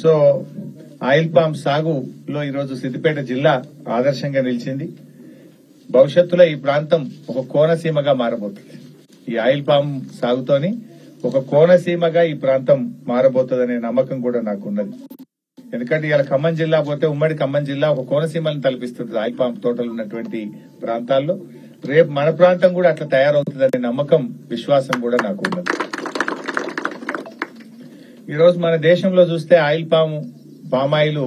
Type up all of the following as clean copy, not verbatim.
So oil palm సాగులో ఈరోజు సిద్దిపేట జిల్లా ఆదర్శంగా నిలిచింది. భవిష్యత్తులో ఈ ప్రాంతం ఒక కోనసీమగా మారబోతుంది. ఈ ఆయిల్ పామ్ సాగుతోని ఒక కోనసీమగా ఈ ప్రాంతం మారబోతుందనే నమ్మకం కూడా నాకున్నది. ఎందుకంటే ఇలా ఖమ్మం జిల్లా పోతే ఉమ్మడి ఖమ్మం జిల్లా ఒక కోనసీమను తలపిస్తుంది ఆయిల్ పామ్ తోటలు ఉన్నటువంటి ప్రాంతాల్లో. రేపు మన ప్రాంతం కూడా అట్లా తయారవుతుందనే నమ్మకం, విశ్వాసం కూడా నాకు ఉన్నది. ఈరోజు మన దేశంలో చూస్తే ఆయిల్ పామాయిల్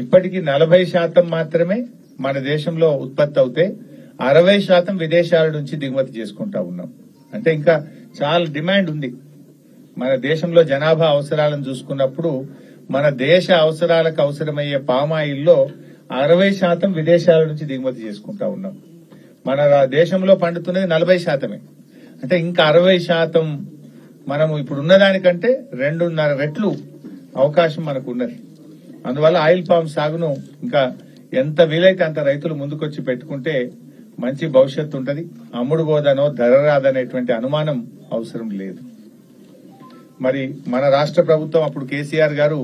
ఇప్పటికీ 40% మాత్రమే మన దేశంలో ఉత్పత్తి అవుతే 60% విదేశాల నుంచి దిగుమతి చేసుకుంటా ఉన్నాం. అంటే ఇంకా చాలా డిమాండ్ ఉంది. మన దేశంలో జనాభా అవసరాలను చూసుకున్నప్పుడు మన దేశ అవసరాలకు అవసరమయ్యే పామాయిల్లో 60% విదేశాల నుంచి దిగుమతి చేసుకుంటా ఉన్నాం. మన దేశంలో పండుతున్నది 40%. అంటే ఇంకా 60% మనము ఇప్పుడు ఉన్నదానికంటే 2.5 రెట్లు అవకాశం మనకు ఉన్నది. అందువల్ల ఆయిల్ పామ్ సాగును ఇంకా ఎంత వీలైతే అంత రైతులు ముందుకొచ్చి పెట్టుకుంటే మంచి భవిష్యత్తు ఉంటది. అమ్ముడు పోదనో ధర రాదనేటువంటి అనుమానం అవసరం లేదు. మరి మన రాష్ట్ర ప్రభుత్వం అప్పుడు కేసీఆర్ గారు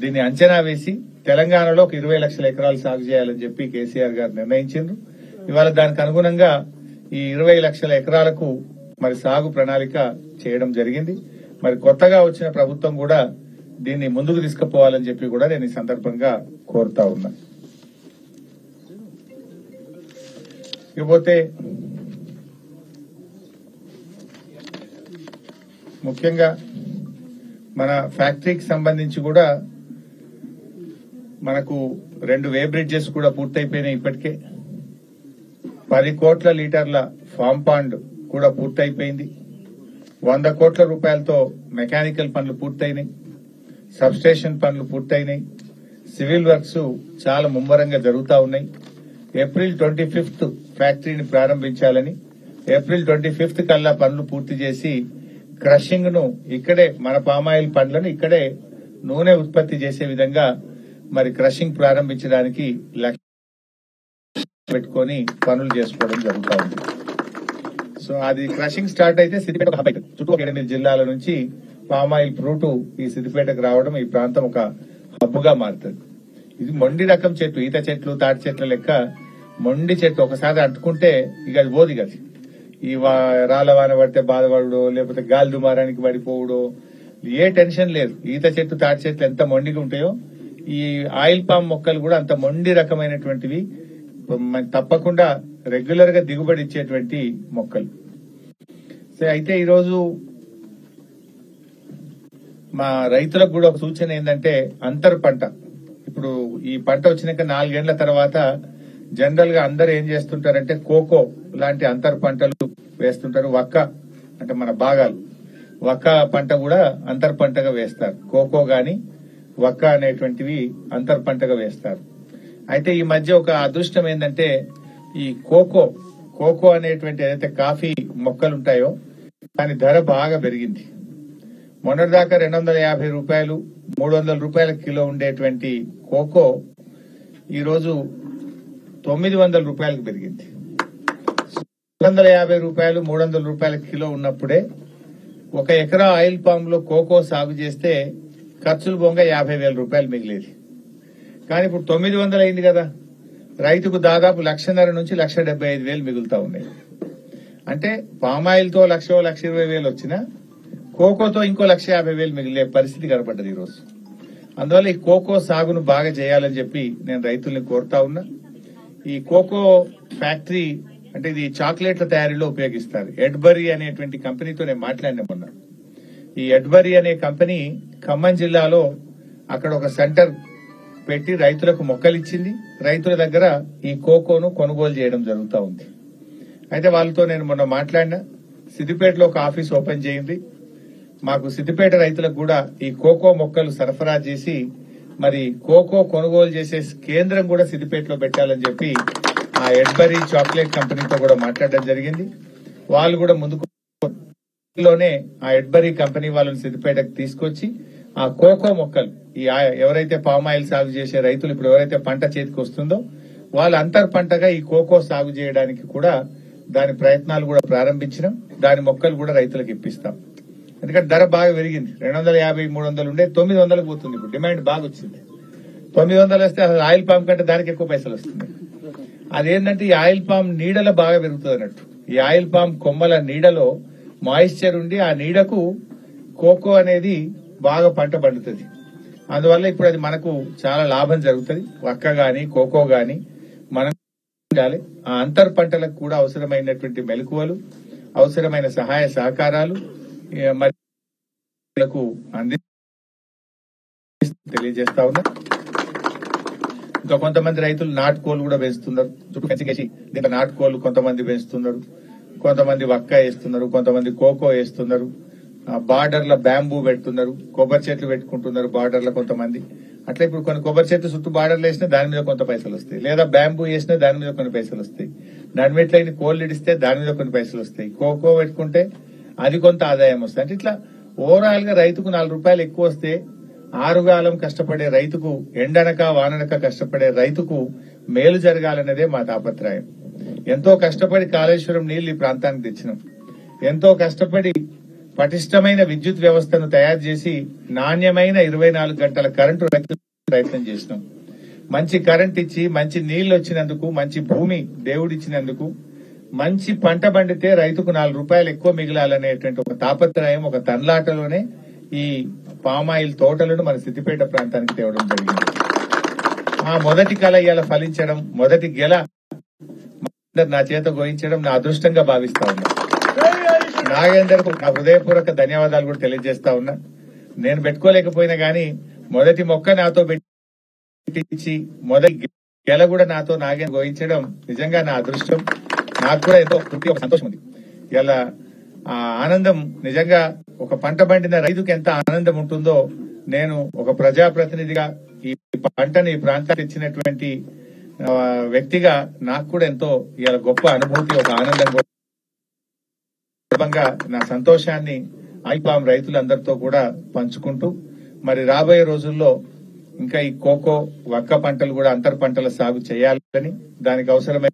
దీన్ని అంచనా వేసి తెలంగాణలో ఒక 20 లక్షల ఎకరాలు సాగు చేయాలని చెప్పి కేసీఆర్ గారు నిర్ణయించారు. ఇవాళ దానికి అనుగుణంగా ఈ 20 లక్షల ఎకరాలకు మరి సాగు ప్రణాళిక చేయడం జరిగింది. మరి కొత్తగా వచ్చిన ప్రభుత్వం కూడా దీన్ని ముందుకు తీసుకుపోవాలని చెప్పి కూడా నేను ఈ సందర్భంగా కోరుతా ఉన్నా. ఇకపోతే ముఖ్యంగా మన ఫ్యాక్టరీకి సంబంధించి కూడా మనకు 2 వే బ్రిడ్జెస్ కూడా పూర్తయిపోయినాయి. ఇప్పటికే 10 కోట్ల లీటర్ల ఫామ్ పాండ్ కూడా పూర్తయిపోయింది. 100 కోట్ల రూపాయలతో మెకానికల్ పనులు పూర్తయినాయి. సబ్స్టేషన్ పనులు పూర్తయినాయి. సివిల్ వర్క్స్ చాలా ముమ్మరంగా జరుగుతూ ఉన్నాయి. ఏప్రిల్ 25th ఫ్యాక్టరీని ప్రారంభించాలని, ఏప్రిల్ 25th కల్లా పనులు పూర్తి చేసి క్రషింగ్ ను ఇక్కడే, మన పామాయిల్ పండ్లను ఇక్కడే నూనె ఉత్పత్తి చేసే విధంగా మరి క్రషింగ్ ప్రారంభించడానికి లక్ష్యం పెట్టుకుని పనులు చేసుకోవడం జరుగుతూ ఉంది. సో అది క్రషింగ్ స్టార్ట్ అయితే సిద్దిపేట ఒక హబ్ అవుతుంది. చుట్టూ 8 జిల్లాల నుంచి పామాయిల్ ఫ్రూట్ ఈ సిద్దిపేటకు రావడం, ఈ ప్రాంతం ఒక హబ్ గా మారుతుంది. ఇది మొండి రకం చెట్టు, ఈత చెట్లు, తాటి చెట్ల లెక్క మొండి చెట్టు. ఒకసారి అంటుకుంటే ఇక అది పోదు. కదా ఈ రాళ్ళ వాన పడితే బాధపడడో, లేకపోతే గాలి దుమారానికి పడిపోవడో ఏ టెన్షన్ లేదు. ఈత చెట్టు, తాటి చెట్లు ఎంత మొండిగా ఉంటాయో ఈ ఆయిల్ పామ్ మొక్కలు కూడా అంత మొండి రకమైనటువంటివి. తప్పకుండా రెగ్యులర్ గా దిగుబడి ఇచ్చేటువంటి మొక్కలు. సో అయితే ఈరోజు మా రైతులకు కూడా ఒక సూచన ఏంటంటే అంతర్ పంట. ఇప్పుడు ఈ పంట వచ్చినాక 4 ఏళ్ల తర్వాత జనరల్ గా అందరు ఏం చేస్తుంటారంటే కోకో లాంటి అంతర్ పంటలు వేస్తుంటారు. వక్క అంటే మన భాగాలు, వక్క పంట కూడా అంతర్ పంటగా వేస్తారు. కోకో గాని వక్క అనేటువంటివి అంతర్ పంటగా వేస్తారు. అయితే ఈ మధ్య ఒక అదృష్టం ఏంటంటే ఈ కోకో అనేటువంటి ఏదైతే కాఫీ మొక్కలు ఉంటాయో దాని ధర బాగా పెరిగింది. మొన్నటిదాకా 250 రూపాయలు, 300 రూపాయల కిలో ఉండేటువంటి కోకో ఈరోజు 900 రూపాయలకు పెరిగింది. 250 రూపాయలు, 300 రూపాయల కిలో ఉన్నప్పుడే 1 ఎకరా ఆయిల్ పామ్ లో కోకో సాగు చేస్తే ఖర్చులు బొంగ 50,000 రూపాయలు మిగిలేది. కానీ ఇప్పుడు 900 అయింది కదా, రైతుకు దాదాపు 1,50,000 నుంచి 1,75,000 మిగులుతా ఉన్నాయి. అంటే పామాయిల్ తో 1,20,000 వచ్చినా కోకోతో ఇంకో 1,50,000 మిగిలే పరిస్థితి కనపడ్డది ఈరోజు. అందువల్ల ఈ కోకో సాగును బాగా చేయాలని చెప్పి నేను రైతుల్ని కోరుతా ఉన్నా. ఈ కోకో ఫ్యాక్టరీ అంటే ఇది చాక్లెట్ల తయారీలో ఉపయోగిస్తారు. ఎడ్బరీ అనేటువంటి కంపెనీతో నేను మాట్లాడినా మొన్న. ఈ ఎడ్బరీ అనే కంపెనీ ఖమ్మం జిల్లాలో అక్కడ ఒక సెంటర్ పెట్టి రైతులకు మొక్కలు ఇచ్చింది. రైతుల దగ్గర ఈ కోకోను కొనుగోలు చేయడం జరుగుతూ ఉంది. అయితే వాళ్ళతో నేను మొన్న మాట్లాడినా, సిద్దిపేటలో ఒక ఆఫీస్ ఓపెన్ చేయండి, మాకు సిద్దిపేట రైతులకు కూడా ఈ కోకో మొక్కలు సరఫరా చేసి మరి కోకో కొనుగోలు చేసే కేంద్రం కూడా సిద్దిపేటలో పెట్టాలని చెప్పి ఆ ఎడ్బరీ చాక్లెట్ కంపెనీతో కూడా మాట్లాడడం జరిగింది. వాళ్ళు కూడా ముందులోనే ఆ ఎడ్బరీ కంపెనీ వాళ్ళని సిద్దిపేటకు తీసుకొచ్చి ఆ కోకో మొక్కలు, ఈ ఎవరైతే పామాయిల్ సాగు చేసే రైతులు ఇప్పుడు ఎవరైతే పంట చేతికి వస్తుందో వాళ్ళు అంతర్ పంటగా ఈ కోకో సాగు చేయడానికి కూడా దాని ప్రయత్నాలు కూడా ప్రారంభించినాం. దాని మొక్కలు కూడా రైతులకు ఇప్పిస్తాం. ఎందుకంటే ధర బాగా పెరిగింది. 250, 300 ఉండే 900 పోతుంది. ఇప్పుడు డిమాండ్ బాగా వచ్చింది. 900 వస్తే అసలు ఆయిల్ పామ్ కంటే దానికి ఎక్కువ పైసలు వస్తున్నాయి. అదేంటంటే ఈ ఆయిల్ పామ్ నీడలో బాగా పెరుగుతుంది అన్నట్టు. ఈ ఆయిల్ పామ్ కొమ్మల నీడలో మాయిశ్చర్ ఉండి ఆ నీడకు కోకో అనేది బాగా పంట పండుతుంది. అందువల్ల ఇప్పుడు అది మనకు చాలా లాభం జరుగుతుంది. వక్క గాని కోకో గాని మనం ఉండాలి. ఆ అంతర్ పంటలకు కూడా అవసరమైనటువంటి మెలకువలు, అవసరమైన సహాయ సహకారాలు మరి తెలియజేస్తా ఉన్నా. ఇంకా కొంతమంది రైతులు నాటుకోళ్లు కూడా పెంచుతున్నారు. చుట్టూ పెంచికేసి దీంట్లో నాటుకోళ్లు కొంతమంది పెంచుతున్నారు, కొంతమంది వక్క వేస్తున్నారు, కొంతమంది కోకో వేస్తున్నారు, బార్డర్ల బ్యాంబూ పెడుతున్నారు, కొబ్బరి చెట్లు పెట్టుకుంటున్నారు బార్డర్ల కొంతమంది. అట్లా ఇప్పుడు కొన్ని కొబ్బరి చెట్లు చుట్టూ బార్డర్లు వేసినా దాని మీద కొంత పైసలు వస్తాయి, లేదా బ్యాంబూ వేసినా దాని మీద కొన్ని పైసలు వస్తాయి, నడిమెట్లయిన కోళ్ళు ఇడిస్తే దాని మీద కొన్ని పైసలు వస్తాయి, కోకో పెట్టుకుంటే అది కొంత ఆదాయం వస్తుంది. అంటే ఇట్లా ఓవరాల్ గా రైతుకు 4 రూపాయలు ఎక్కువ వస్తే ఆరుగాలం కష్టపడే రైతుకు, ఎండనక వాననక కష్టపడే రైతుకు మేలు జరగాలన్నదే మా తాపత్రయం. ఎంతో కష్టపడి కాళేశ్వరం నీళ్లు ఈ ప్రాంతానికి తెచ్చినాం. ఎంతో కష్టపడి పటిష్టమైన విద్యుత్ వ్యవస్థను తయారు చేసి నాణ్యమైన 24 గంటల కరెంటు ప్రయత్నం చేసినాం. మంచి కరెంట్ ఇచ్చి మంచి నీళ్లు వచ్చినందుకు, మంచి భూమి దేవుడిచ్చినందుకు, మంచి పంట పండితే రైతుకు 4 రూపాయలు ఎక్కువ మిగిలాలనేటువంటి ఒక తాపత్రయం, ఒక తన్లాటలోనే ఈ పామాయిల్ తోటలను మన సిద్దిపేట ప్రాంతానికి తేవడం జరిగింది. ఆ మొదటి కళ ఇవాళ ఫలించడం, మొదటి గెల నా చేత గోయించడం నా అదృష్టంగా భావిస్తా ఉన్నా. నాగేందర్ కు నా హృదయపూర్వక ధన్యవాదాలు కూడా తెలియజేస్తా ఉన్నా. నేను పెట్టుకోలేకపోయినా గానీ మొదటి మొక్క నాతో పెట్టించి మొదటి గెల కూడా నాతో నాగేంద్ర గోయించడం నిజంగా నా అదృష్టం. నాకు కూడా ఎంతో తృప్తి, ఒక సంతోషం ఉంది. ఇలా ఆ ఆనందం నిజంగా ఒక పంట పండిన రైతుకు ఎంత ఆనందం ఉంటుందో, నేను ఒక ప్రజాప్రతినిధిగా ఈ పంటని ఈ ప్రాంతానికి ఇచ్చినటువంటి వ్యక్తిగా నాకు కూడా ఎంతో ఇలా గొప్ప అనుభూతి, ఒక ఆనందం కూడా నా సంతోషాన్ని ఐపామ్ రైతులందరితో కూడా పంచుకుంటూ, మరి రాబోయే రోజుల్లో ఇంకా ఈ కోకో వక్క పంటలు కూడా అంతర్ పంటల సాగు చేయాలని, దానికి అవసరమైన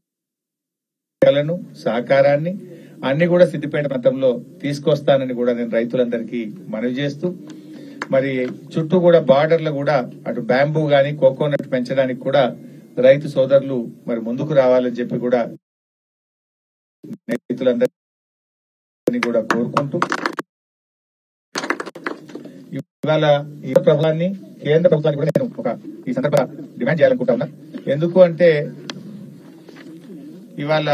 సహకారాన్ని అన్ని కూడా సిద్దిపేట ప్రాంతంలో తీసుకొస్తానని కూడా నేను రైతులందరికీ మనవి చేస్తూ, మరి చుట్టూ కూడా బార్డర్లు కూడా అటు బ్యాంబూ గాని కోకోనట్ పెంచడానికి కూడా రైతు సోదరులు మరి ముందుకు రావాలని చెప్పి కూడా రైతులందరినీ కూడా కోరుకుంటూ, ఇవాళ ఈ ప్రభుత్వాన్ని, కేంద్ర ప్రభుత్వాన్ని కూడా నేను ఒక ఈ సందర్భంగా డిమాండ్ చేయాలనుకుంటా ఉన్నా. ఎందుకు అంటే ఇవాళ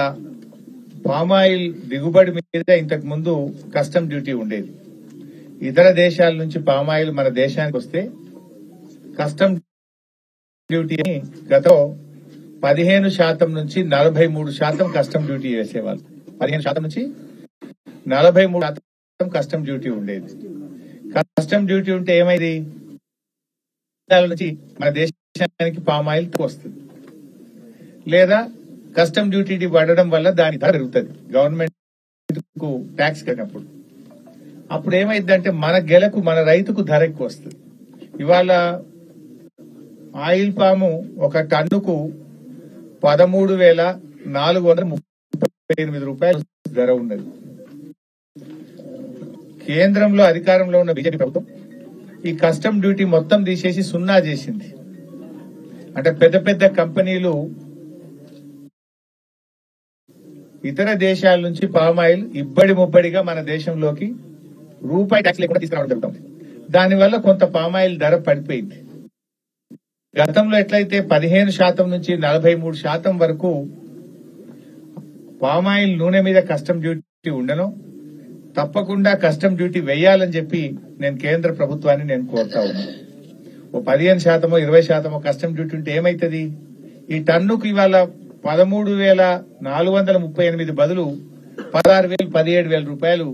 పామాయిల్ దిగుబడి మీద ఇంతకు ముందు కస్టమ్ డ్యూటీ ఉండేది. ఇతర దేశాల నుంచి పామాయిల్ మన దేశానికి వస్తే కస్టమ్ డ్యూటీని గత 15% నుంచి 43% కస్టమ్ డ్యూటీ వేసేవాళ్ళు. 15% నుంచి 43% కస్టమ్ డ్యూటీ ఉండేది. కస్టమ్ డ్యూటీ ఉంటే ఏమైంది, నుంచి మన దేశానికి పామాయిల్ వస్తుంది, లేదా కస్టమ్ డ్యూటీ పడడం వల్ల దాని ధర పెరుగుతుంది గవర్నమెంట్ కు ట్యాక్స్ కట్టినప్పుడు. అప్పుడు ఏమైందంటే మన గెలకు, మన రైతుకు ధర ఎక్కువ వస్తుంది. ఇవాళ ఆయిల్ పాము ఒక టన్నుకు 13,438 రూపాయలు ధర ఉన్నది. కేంద్రంలో అధికారంలో ఉన్న బీజేపీ ప్రభుత్వం ఈ కస్టమ్ డ్యూటీ మొత్తం తీసేసి 0 చేసింది. అంటే పెద్ద పెద్ద కంపెనీలు ఇతర దేశాల నుంచి పామాయిల్ ఇబ్బడి ముబ్బడిగా మన దేశంలోకి రూపాయి ట్యాక్స్ లేకుండా తీసుకురావడం జరుగుతుంది. దానివల్ల కొంత పామాయిల్ ధర పడిపోయింది. గతంలో ఎట్లయితే 15% నుంచి 43% వరకు పామాయిల్ నూనె మీద కస్టమ్ డ్యూటీ ఉండను, తప్పకుండా కస్టమ్ డ్యూటీ వేయాలని చెప్పి నేను కేంద్ర ప్రభుత్వాన్ని నేను కోరుతా ఉన్నాను. ఓ 15%, 20% కస్టమ్ డ్యూటీ ఉంటే ఏమైతుంది, ఈ టన్నుకు ఇవాళ 13,438 బదులు 16,000, 17,000 రూపాయలు